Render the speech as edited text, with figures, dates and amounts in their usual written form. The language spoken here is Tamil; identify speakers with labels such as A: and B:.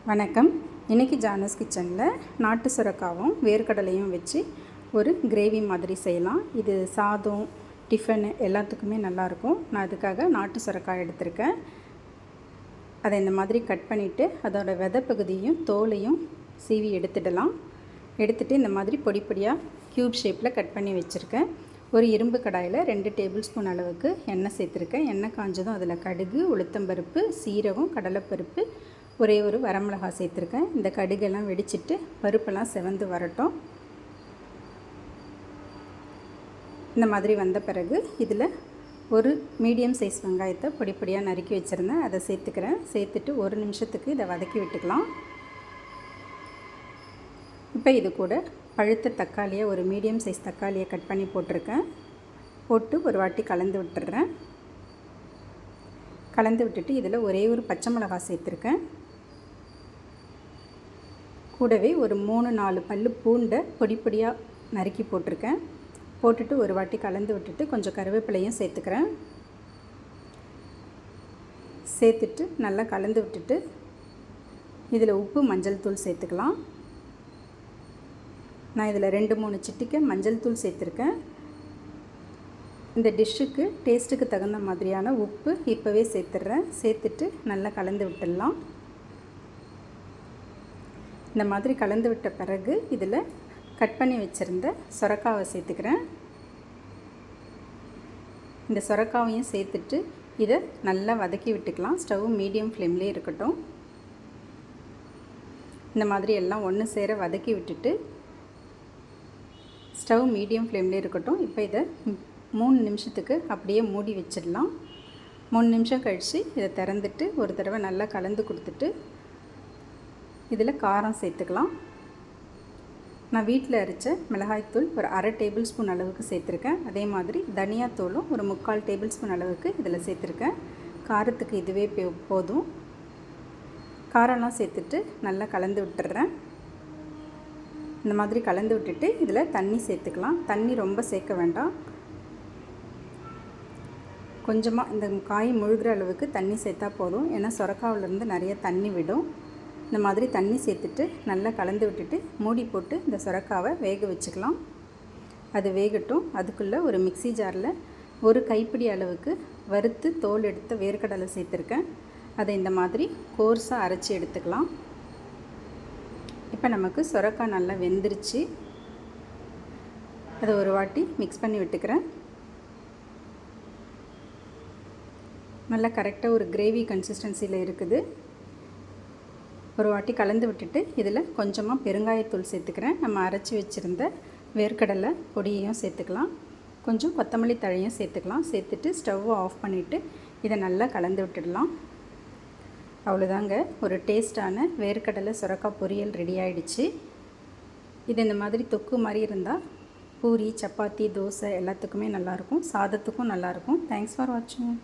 A: வணக்கம். இன்றைக்கி ஜானஸ் கிச்சனில் நாட்டு சுரக்காவும் வேர்க்கடலையும் வச்சு ஒரு கிரேவி மாதிரி செய்யலாம். இது சாதம், டிஃபனு எல்லாத்துக்குமே நல்லாயிருக்கும். நான் அதுக்காக நாட்டு சுரக்காய் எடுத்திருக்கேன். அதை இந்த மாதிரி கட் பண்ணிவிட்டு அதோட விதை பகுதியும் தோலையும் சீவி எடுத்துடலாம். எடுத்துகிட்டு இந்த மாதிரி பொடி பொடியாக க்யூப் ஷேப்பில் கட் பண்ணி வச்சுருக்கேன். ஒரு இரும்பு கடாயில் 2 டேபிள் ஸ்பூன் அளவுக்கு எண்ணெய் சேர்த்துருக்கேன். எண்ணெய் காஞ்சதும் அதில் கடுகு, உளுத்தம்பருப்பு, சீரகம், கடலைப்பருப்பு, ஒரே ஒரு வரமிளகாய் சேர்த்துருக்கேன். இந்த கடுகெல்லாம் வெடிச்சிட்டு பருப்பெல்லாம் செவந்து வரட்டும். இந்த மாதிரி வந்த பிறகு இதில் ஒரு மீடியம் சைஸ் வெங்காயத்தை பொடி பொடியாக நறுக்கி வச்சுருந்தேன். அதை சேர்த்துக்கிறேன். சேர்த்துட்டு 1 நிமிஷத்துக்கு இதை வதக்கி விட்டுக்கலாம். இப்போ இது கூட பழுத்த தக்காளியை, ஒரு மீடியம் சைஸ் தக்காளியை கட் பண்ணி போட்டிருக்கேன். போட்டு ஒரு வாட்டி கலந்து விட்டுறேன். கலந்து விட்டுட்டு இதில் ஒரே ஒரு பச்சை மிளகாய் சேர்த்துருக்கேன். கூடவே ஒரு 3-4 பல்லு பூண்டை பொடி பொடியாக நறுக்கி போட்டிருக்கேன். போட்டுட்டு ஒரு வாட்டி கலந்து விட்டுட்டு கொஞ்சம் கருவேப்பிலையும் சேர்த்துக்கிறேன். சேர்த்துட்டு நல்லா கலந்து விட்டுட்டு இதில் உப்பு, மஞ்சள் தூள் சேர்த்துக்கலாம். நான் இதில் 2-3 சிட்டிகை மஞ்சள் தூள் சேர்த்துருக்கேன். இந்த டிஷ்ஷுக்கு டேஸ்ட்டுக்கு தகுந்த மாதிரியான உப்பு இப்போவே சேர்த்துட்றேன். சேர்த்துட்டு நல்லா கலந்து விட்டுடலாம். இந்த மாதிரி கலந்து விட்ட பிறகு இதில் கட் பண்ணி வச்சுருந்த சுரக்காவை சேர்த்துக்கிறேன். இந்த சுரக்காவையும் சேர்த்துட்டு இதை நல்லா வதக்கி விட்டுக்கலாம். ஸ்டவ் மீடியம் ஃப்ளேம்லேயே இருக்கட்டும். இந்த மாதிரி எல்லாம் ஒன்று சேர வதக்கி விட்டுட்டு ஸ்டவ் மீடியம் ஃப்ளேம்லேயே இருக்கட்டும். இப்போ இதை 3 நிமிஷத்துக்கு அப்படியே மூடி வச்சிடலாம். 3 நிமிஷம் கழித்து இதை திறந்துட்டு ஒரு தடவை நல்லா கலந்து கொடுத்துட்டு இதில் காரம் சேர்த்துக்கலாம். நான் வீட்டில் அரைச்ச மிளகாய்த்தூள் ஒரு 1/2 டேபிள் ஸ்பூன் அளவுக்கு சேர்த்துருக்கேன். அதே மாதிரி தனியாத்தூளும் ஒரு 3/4 டேபிள் ஸ்பூன் அளவுக்கு இதில் சேர்த்துருக்கேன். காரத்துக்கு இதுவே போதும். காரம்லாம் சேர்த்துட்டு நல்லா கலந்து விட்டுறேன். இந்த மாதிரி கலந்து விட்டுட்டு இதில் தண்ணி சேர்த்துக்கலாம். தண்ணி ரொம்ப சேர்க்க வேண்டாம். கொஞ்சமாக இந்த காய் முழுகிற அளவுக்கு தண்ணி சேர்த்தா போதும். ஏன்னா சுரக்காவிலேருந்து நிறைய தண்ணி விடும். இந்த மாதிரி தண்ணி சேர்த்துட்டு நல்லா கலந்து விட்டுட்டு மூடி போட்டு இந்த சுரக்காவை வேக வச்சுக்கலாம். அது வேகட்டும். அதுக்குள்ளே ஒரு மிக்ஸி ஜாரில் ஒரு கைப்பிடி அளவுக்கு வறுத்து தோல் எடுத்த வேர்க்கடலை சேர்த்துருக்கேன். அதை இந்த மாதிரி கோர்ஸாக அரைச்சி எடுத்துக்கலாம். இப்போ நமக்கு சுரக்காய் நல்லா வெந்துருச்சு. அதை ஒரு வாட்டி மிக்ஸ் பண்ணி விட்டுக்கிறேன். நல்லா கரெக்டாக ஒரு கிரேவி கன்சிஸ்டன்சியில் இருக்குது. ஒரு வாட்டி கலந்து விட்டுட்டு இதில் கொஞ்சமாக பெருங்காயத்தூள் சேர்த்துக்கிறேன். நம்ம அரைச்சி வச்சுருந்த வேர்க்கடலை பொடியையும் சேர்த்துக்கலாம். கொஞ்சம் கொத்தமல்லி தழையும் சேர்த்துக்கலாம். சேர்த்துட்டு ஸ்டவ்வை ஆஃப் பண்ணிவிட்டு இதை நல்லா கலந்து விட்டுடலாம். அவ்வளோதாங்க, ஒரு டேஸ்ட்டான வேர்க்கடலை சுரக்காய் பொரியல் ரெடி ஆகிடுச்சு. இது இந்த மாதிரி தொக்கு மாதிரி இருந்தால் பூரி, சப்பாத்தி, தோசை எல்லாத்துக்குமே நல்லாயிருக்கும். சாதத்துக்கும் நல்லாயிருக்கும். தேங்க்ஸ் ஃபார் வாட்சிங்.